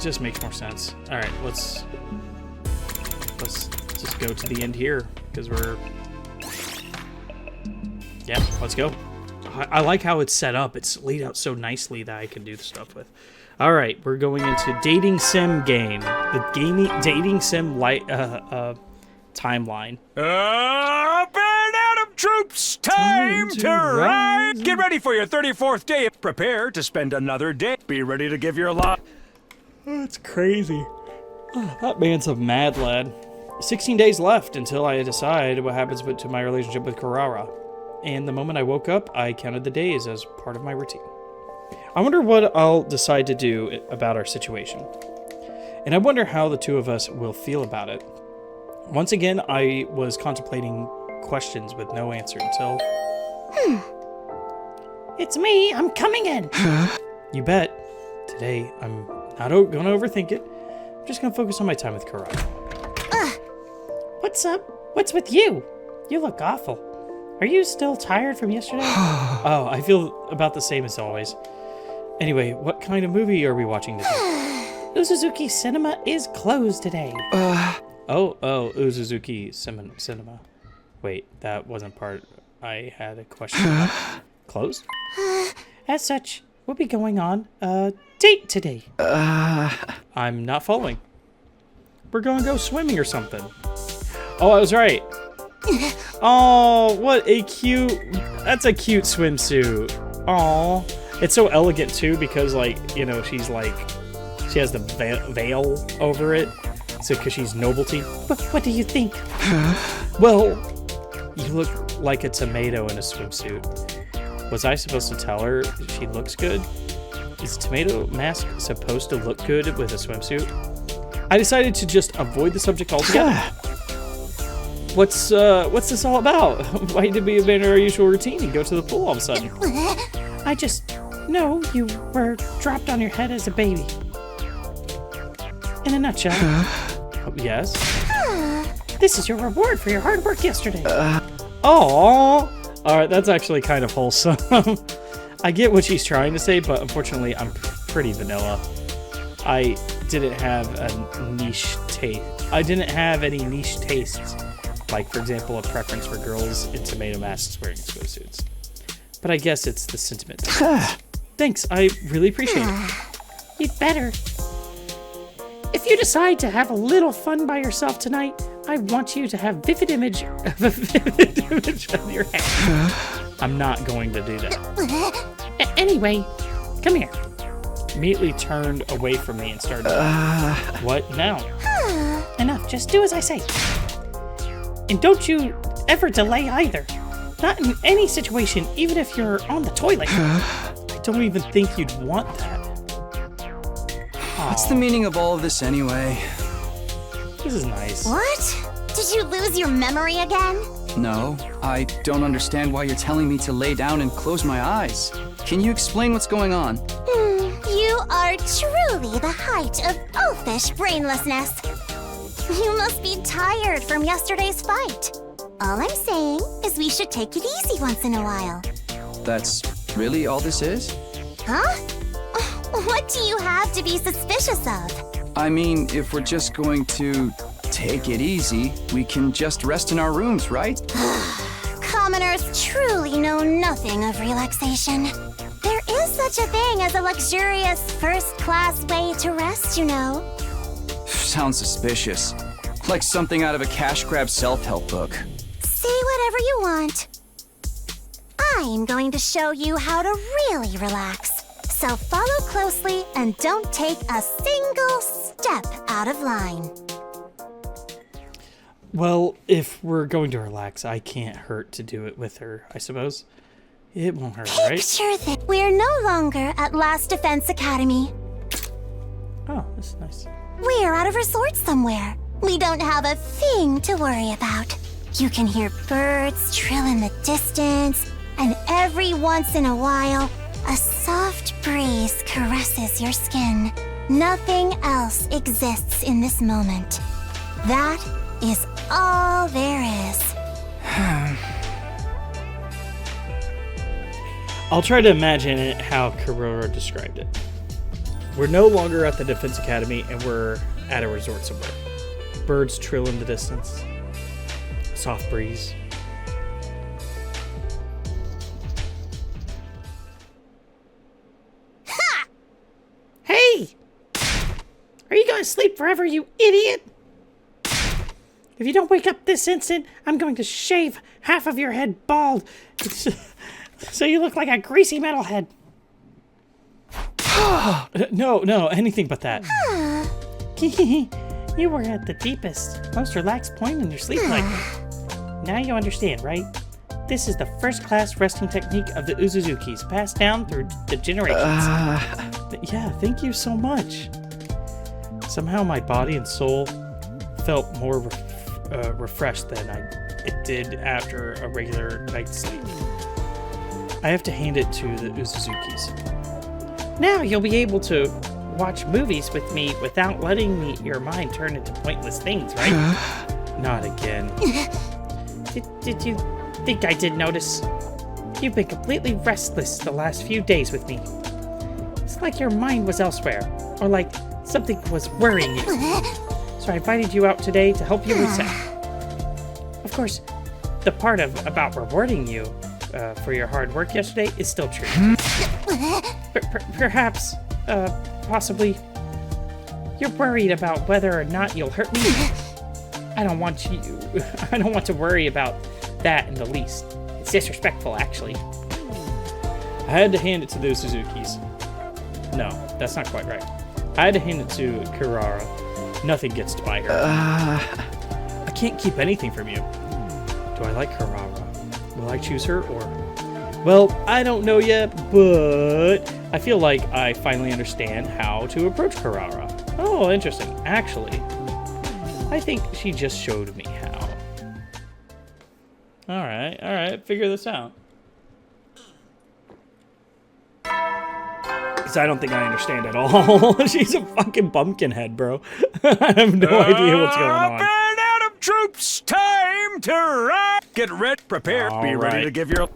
just makes more sense. All right, let's just go to the end here because we're. Yeah, let's go. I like how it's set up. It's laid out so nicely that I can do the stuff with. All right, we're going into dating sim game. The dating sim timeline. Up and Adam troops, time to ride. Get ready for your 34th day. Prepare to spend another day. Be ready to give your lot. Oh, it's crazy. Oh, that man's a mad lad. 16 days left until I decide what happens to my relationship with Kurara. And the moment I woke up, I counted the days as part of my routine. I wonder what I'll decide to do about our situation. And I wonder how the two of us will feel about it. Once again, I was contemplating questions with no answer until... It's me, I'm coming in. You bet. Today, I'm not going to overthink it. I'm just going to focus on my time with Kurara. What's up? What's with you? You look awful. Are you still tired from yesterday? Oh, I feel about the same as always. Anyway, what kind of movie are we watching today? Uzuzuki Cinema is closed today. Uzuzuki Cinema. Wait, that wasn't part I had a question about. Closed? As such, we'll be going on a date today. I'm not following. We're gonna go swimming or something. Oh, I was right. Oh, what a cute... That's a cute swimsuit. Oh, it's so elegant too because, like, you know, she's like... She has the veil over it. So, because she's novelty. What do you think? Well, you look like a tomato in a swimsuit. Was I supposed to tell her she looks good? Is Tomato Mask supposed to look good with a swimsuit? I decided to just avoid the subject altogether. What's this all about? Why did we abandon our usual routine and go to the pool all of a sudden? I just know you were dropped on your head as a baby. In a nutshell. Yes? This is your reward for your hard work yesterday. Alright, that's actually kind of wholesome. I get what she's trying to say, but unfortunately I'm pretty vanilla. I didn't have a niche taste. I didn't have any niche tastes. Like, for example, a preference for girls in tomato masks wearing swimsuits. But I guess it's the sentiment. Thanks, I really appreciate it. You'd better. If you decide to have a little fun by yourself tonight, I want you to have vivid image of your head. I'm not going to do that. Anyway, come here. Immediately turned away from me and started. What now? Enough, just do as I say. And don't you ever delay either. Not in any situation, even if you're on the toilet. I don't even think you'd want that. What's the meaning of all of this anyway? This is nice. What? Did you lose your memory again? No, I don't understand why you're telling me to lay down and close my eyes. Can you explain what's going on? You are truly the height of oafish brainlessness. You must be tired from yesterday's fight. All I'm saying is we should take it easy once in a while. That's really all this is? Huh? What do you have to be suspicious of? I mean, if we're just going to take it easy, we can just rest in our rooms, right? Commoners truly know nothing of relaxation. There is such a thing as a luxurious first-class way to rest, you know. Sounds suspicious. Like something out of a cash grab self-help book. Say whatever you want. I'm going to show you how to really relax. So follow closely and don't take a single step out of line. Well, if we're going to relax, I can't hurt to do it with her, I suppose. It won't hurt, right? Picture that we're no longer at Last Defense Academy. Oh, this is nice. We're at a resort somewhere. We don't have a thing to worry about. You can hear birds trill in the distance, and every once in a while, a soft breeze caresses your skin. Nothing else exists in this moment. That is all there is. I'll try to imagine it how Kurara described it. We're no longer at the Defense Academy, and we're at a resort somewhere. Birds trill in the distance. A soft breeze. Hey! Are you going to sleep forever, you idiot? If you don't wake up this instant, I'm going to shave half of your head bald so you look like a greasy metalhead. No, anything but that. You were at the deepest, most relaxed point in your sleep life. Now you understand, right? This is the first-class resting technique of the Uzuzukis, passed down through the generations. Yeah, thank you so much. Somehow my body and soul felt more refreshed than it did after a regular night's sleep. I have to hand it to the Uzuzukis. Now you'll be able to watch movies with me without letting your mind turn into pointless things, right? Not again. Did you think I did notice? You've been completely restless the last few days with me. It's like your mind was elsewhere, or like something was worrying you. So I invited you out today to help you reset. Of course, the part about rewarding you for your hard work yesterday is still true. Perhaps, possibly, you're worried about whether or not you'll hurt me. I don't want to worry about that in the least. It's disrespectful, actually. I had to hand it to those Suzukis. No, that's not quite right. I had to hand it to Kurara. Nothing gets by her. I can't keep anything from you. Do I like Kurara? Will I choose her or... Well, I don't know yet, but I feel like I finally understand how to approach Kurara. Oh, interesting. Actually, I think she just showed me how. Alright, figure this out. Because I don't think I understand at all. She's a fucking pumpkin head, bro. I have no idea what's going on. Up and out of troops, time to ride. Get ready, prepare, be ready to give your...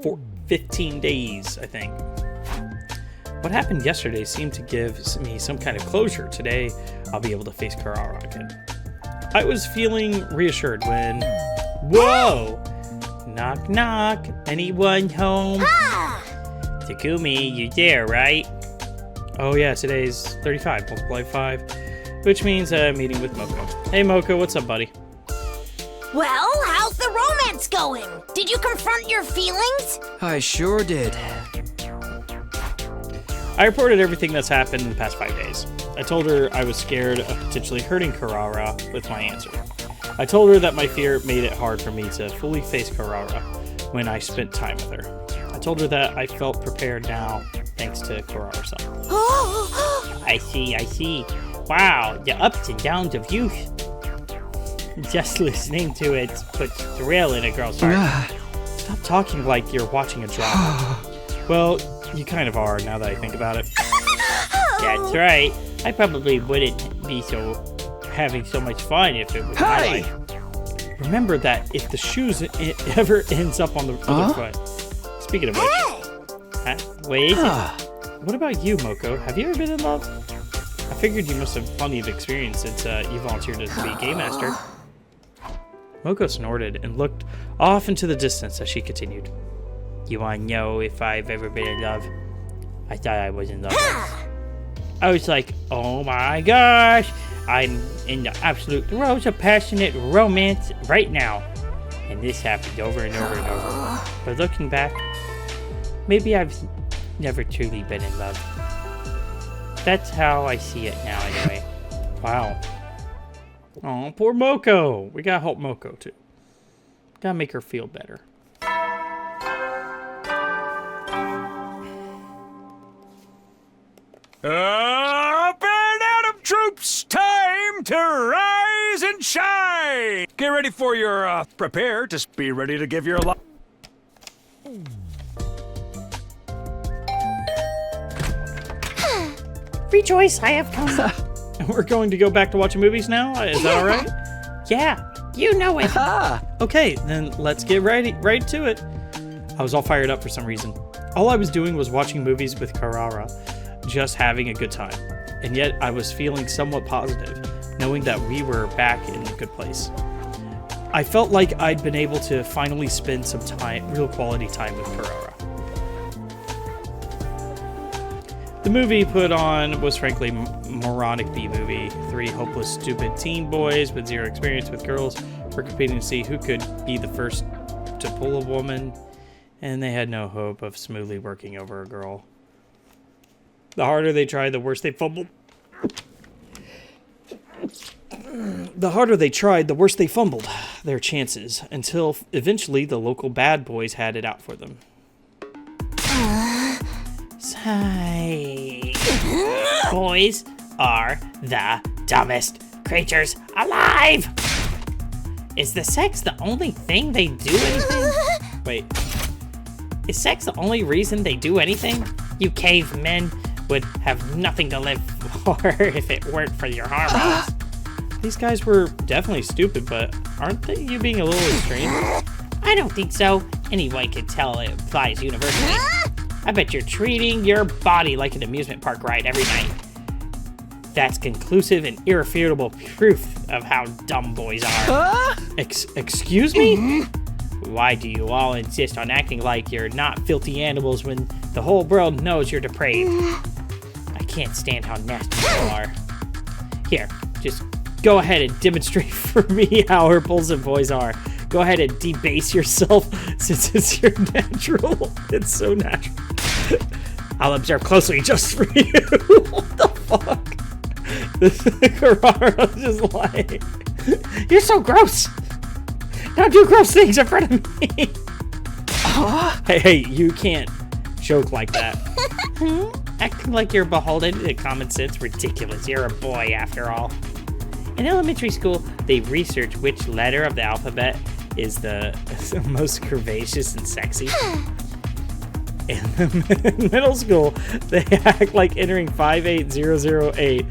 For 15 days, I think. What happened yesterday seemed to give me some kind of closure. Today, I'll be able to face Kurara again. I was feeling reassured when... Whoa! Knock, knock. Anyone home? Takumi, you there, right? Oh yeah, today's 35, multiply 5, which means I'm meeting with Moko. Hey Moko, what's up, buddy? Well, how's the romance going? Did you confront your feelings? I sure did. I reported everything that's happened in the past 5 days. I told her I was scared of potentially hurting Kurara with my answer. I told her that my fear made it hard for me to fully face Kurara when I spent time with her. I told her that I felt prepared now, thanks to Kurara's help. I see. Wow, the ups and downs of youth. Just listening to it puts thrill in a girl's heart. Stop talking like you're watching a drama. Well, you kind of are now that I think about it. That's right. I probably wouldn't be having so much fun if it was my life. Remember that if the shoes ever ends up on the other foot. Speaking of which, wait. What about you, Moko? Have you ever been in love? I figured you must have plenty of experience since you volunteered to be game master. Moko snorted and looked off into the distance as she continued. You want to know if I've ever been in love? I thought I was in love. I was like, oh my gosh, I'm in the absolute throes of passionate romance right now. And this happened over and over and over. But looking back, maybe I've never truly been in love. That's how I see it now anyway. Wow. Oh, poor Moko. We gotta help Moko too. Gotta make her feel better. Up and out of troops, time to rise and shine. Get ready for your, prepare to be ready to give your life. Rejoice, I have come. We're going to go back to watching movies now? Is that alright? Yeah, you know it. Okay, then let's get right to it. I was all fired up for some reason. All I was doing was watching movies with Kurara. just having a good time. And yet I was feeling somewhat positive, knowing that we were back in a good place. I felt like I'd been able to finally spend some time, real quality time with Kurara. The movie put on was frankly moronic B-movie. 3 hopeless, stupid teen boys with zero experience with girls were competing to see who could be the first to pull a woman, and they had no hope of smoothly working over a girl. The harder they tried, the worse they fumbled. The harder they tried, the worse they fumbled their chances, until eventually the local bad boys had it out for them. Sigh. Boys are the dumbest creatures alive! Is the sex the only thing they do anything? Wait. Is sex the only reason they do anything? You cavemen would have nothing to live for if it weren't for your hormones. These guys were definitely stupid, but aren't they you being a little extreme? I don't think so. Anyone can tell it applies universally. I bet you're treating your body like an amusement park ride every night. That's conclusive and irrefutable proof of how dumb boys are. Excuse me? Why do you all insist on acting like you're not filthy animals when the whole world knows you're depraved? I can't stand how nasty you are. Here, just go ahead and demonstrate for me how repulsive boys are. Go ahead and debase yourself since it's your natural. It's so natural. I'll observe closely just for you. What the fuck? Kurara's just like, you're so gross. Don't do gross things in front of me. Hey, you can't joke like that. Acting like you're beholden to common sense, ridiculous. You're a boy after all. In elementary school, they research which letter of the alphabet is the most curvaceous and sexy. In middle school, they act like entering 58008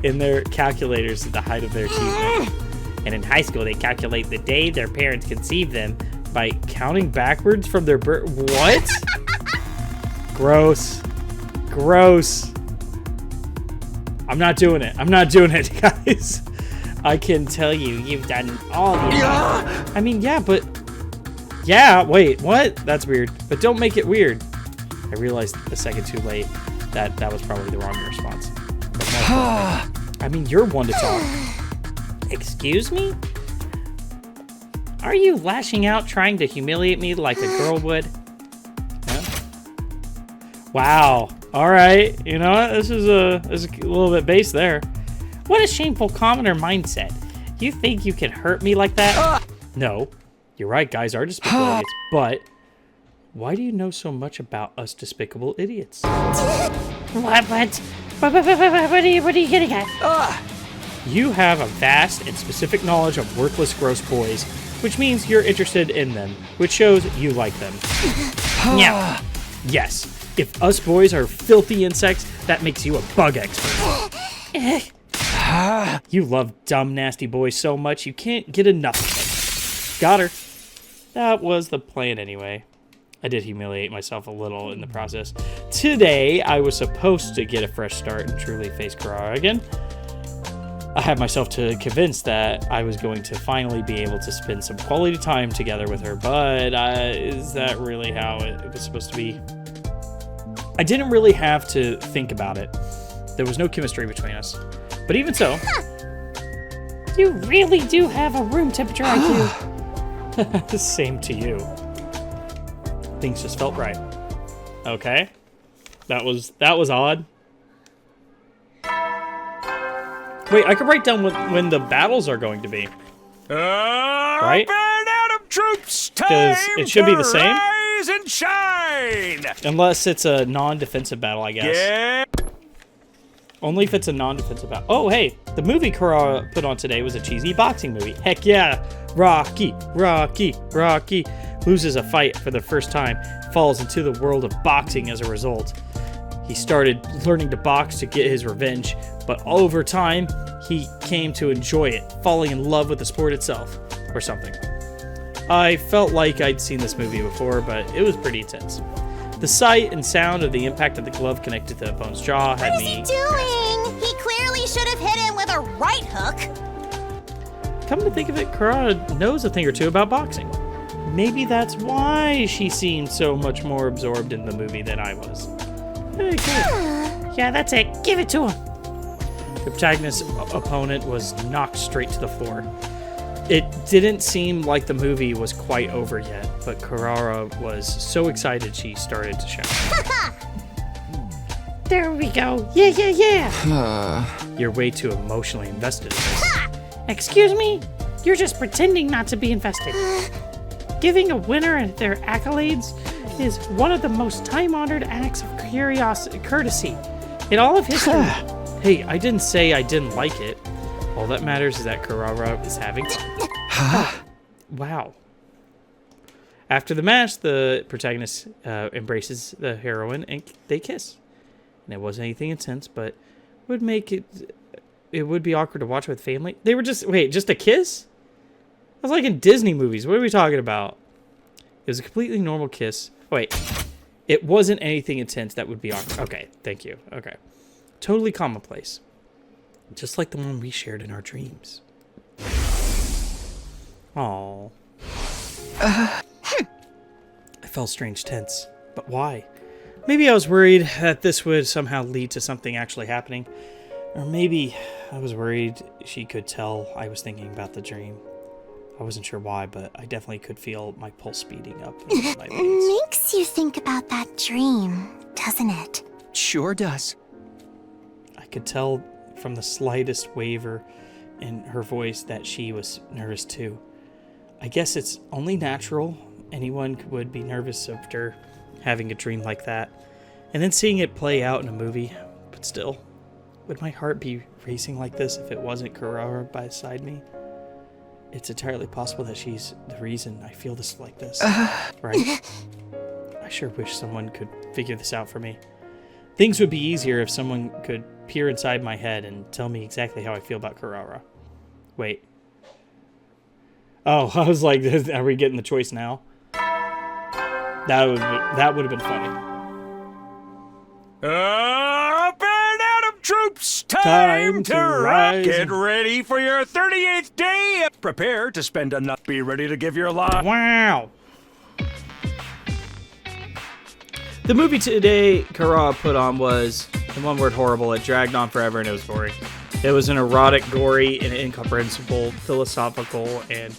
in their calculators at the height of their achievement. And in high school, they calculate the day their parents conceived them by counting backwards from their birth. What? Gross. Gross. I'm not doing it. I'm not doing it, guys. I can tell you've done all the above. I mean, yeah, but... Yeah, wait, what? That's weird. But don't make it weird. I realized a second too late that that was probably the wrong response. I mean, you're one to talk. Excuse me? Are you lashing out trying to humiliate me like a girl would? Huh? Wow. All right. You know what? This is a little bit base there. What a shameful commoner mindset. You think you can hurt me like that? No. You're right, guys are despicable idiots. But why do you know so much about us despicable idiots? What are you getting at? You have a vast and specific knowledge of worthless, gross boys, which means you're interested in them, which shows you like them. Yeah. Yes. If us boys are filthy insects, that makes you a bug expert. You love dumb, nasty boys so much you can't get enough of them. Got her. That was the plan anyway. I did humiliate myself a little in the process. Today, I was supposed to get a fresh start and truly face Kurara again. I had myself to convince that I was going to finally be able to spend some quality time together with her, but is that really how it was supposed to be? I didn't really have to think about it. There was no chemistry between us. But even so... You really do have a room temperature IQ. Same to you. Things just felt right. Okay. That was odd. Wait, I could write down when the battles are going to be. Right? Troops, because it should be the same. Rise and shine. Unless it's a non-defensive battle, I guess. Yeah. Only if it's a non-defensive battle. Oh, hey, the movie Kurara put on today was a cheesy boxing movie. Heck yeah. Rocky. Loses a fight for the first time, falls into the world of boxing as a result. He started learning to box to get his revenge, but over time, he came to enjoy it, falling in love with the sport itself, or something. I felt like I'd seen this movie before, but it was pretty intense. The sight and sound of the impact of the glove connected to the opponent's jaw had What is me. he doing? He clearly should have hit him with a right hook. Come to think of it, Kurara knows a thing or two about boxing. Maybe that's why she seemed so much more absorbed in the movie than I was. Hey, cool. Yeah, that's it. Give it to him. The protagonist's opponent was knocked straight to the floor. It didn't seem like the movie was quite over yet, but Kurara was so excited she started to shout. There we go. Yeah, yeah, yeah. You're way too emotionally invested in this. Excuse me? You're just pretending not to be invested. Giving a winner their accolades is one of the most time-honored acts of courtesy in all of history. Hey, I didn't say I didn't like it. All that matters is that Kurara is having fun. Wow. After the match, the protagonist embraces the heroine and they kiss. And it wasn't anything intense, but would make it would be awkward to watch with family. They were just a kiss? I was like in Disney movies. What are we talking about? It was a completely normal kiss. Wait. It wasn't anything intense that would be awkward. Okay, thank you. Okay. Totally commonplace. Just like the one we shared in our dreams. Aww. I felt strange tense. But why? Maybe I was worried that this would somehow lead to something actually happening. Or maybe I was worried she could tell I was thinking about the dream. I wasn't sure why, but I definitely could feel my pulse speeding up in my veins. Makes you think about that dream, doesn't it? Sure does. I could tell from the slightest waver in her voice that she was nervous too. I guess it's only natural. Anyone would be nervous after having a dream like that. And then seeing it play out in a movie. But still, would my heart be racing like this if it wasn't Kurara beside me? It's entirely possible that she's the reason I feel this like this. Right? I sure wish someone could figure this out for me. Things would be easier if someone could peer inside my head and tell me exactly how I feel about Kurara. Wait. Oh, I was like, are we getting the choice now? That would have been funny. Up and at 'em, troops! Time Time to to rock! rise Get and- ready for your 38th day! Prepare to spend a nut. Be ready to give your life. Wow. The movie today Kurara put on was, in one word, horrible. It dragged on forever and it was boring. It was an erotic, gory, and incomprehensible, philosophical, and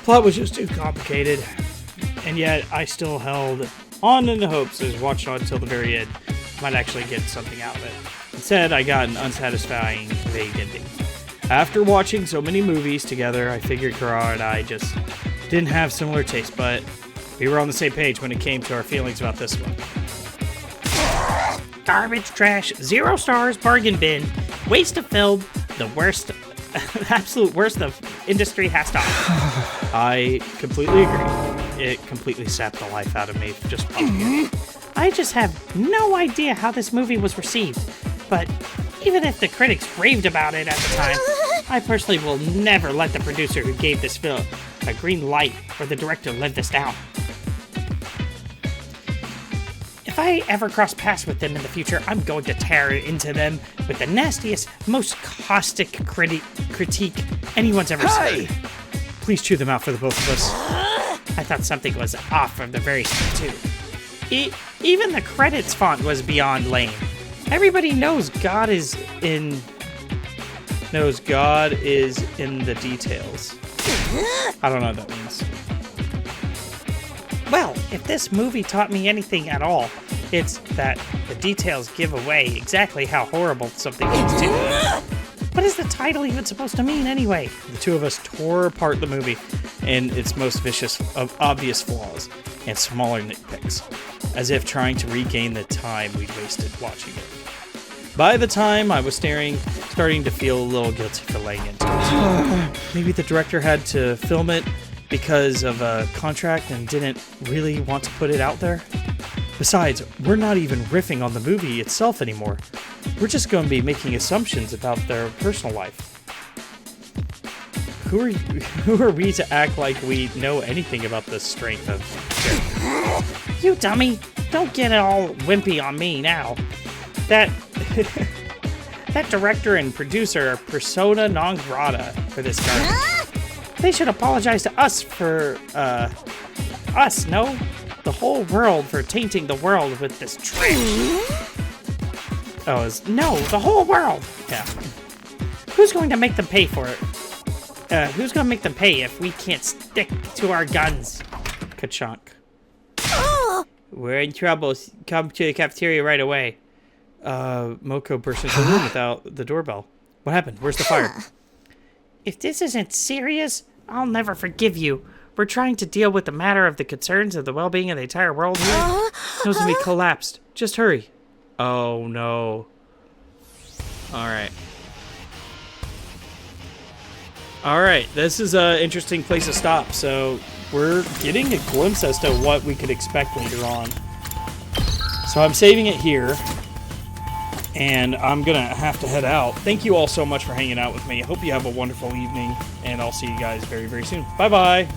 plot was just too complicated. And yet, I still held on in the hopes as watched on until the very end might actually get something out of it. Instead, I got an unsatisfying, vague ending. After watching so many movies together, I figured Kurara and I just didn't have similar tastes, but we were on the same page when it came to our feelings about this one. Garbage, trash, 0 stars, bargain bin, waste of film, the worst, absolute worst the industry has to offer. I completely agree. It completely sapped the life out of me just watching it. I just have no idea how this movie was received, but even if the critics raved about it at the time, I personally will never let the producer who gave this film a green light or the director live this down. If I ever cross paths with them in the future, I'm going to tear into them with the nastiest, most caustic critique anyone's ever seen. Please chew them out for the both of us. I thought something was off from the very start, too. Even the credits font was beyond lame. Everybody knows God is in the details. I don't know what that means. Well, if this movie taught me anything at all, it's that the details give away exactly how horrible something is, too. What is the title even supposed to mean, anyway? The two of us tore apart the movie and its most vicious of obvious flaws and smaller nitpicks, as if trying to regain the time we'd wasted watching it. By the time I was starting to feel a little guilty for laying into it. Maybe the director had to film it because of a contract and didn't really want to put it out there. Besides, we're not even riffing on the movie itself anymore. We're just going to be making assumptions about their personal life. Who are we to act like we know anything about the strength of character? You dummy! Don't get all wimpy on me now. That that director and producer are persona non grata for this guy. They should apologize to us for, us, no? The whole world for tainting the world with this trash. Oh, no, the whole world! Yeah. Who's going to make them pay for it? Who's going to make them pay if we can't stick to our guns? Ka-chunk. We're in trouble. Come to the cafeteria right away. Moko burst into the room without the doorbell. What happened? Where's the fire? If this isn't serious, I'll never forgive you. We're trying to deal with the matter of the concerns of the well-being of the entire world here. Nozomi collapsed. Just hurry. Oh, no. Alright. Alright, this is an interesting place to stop. So, we're getting a glimpse as to what we could expect later on. So I'm saving it here. And I'm going to have to head out. Thank you all so much for hanging out with me. I hope you have a wonderful evening. And I'll see you guys very, very soon. Bye-bye.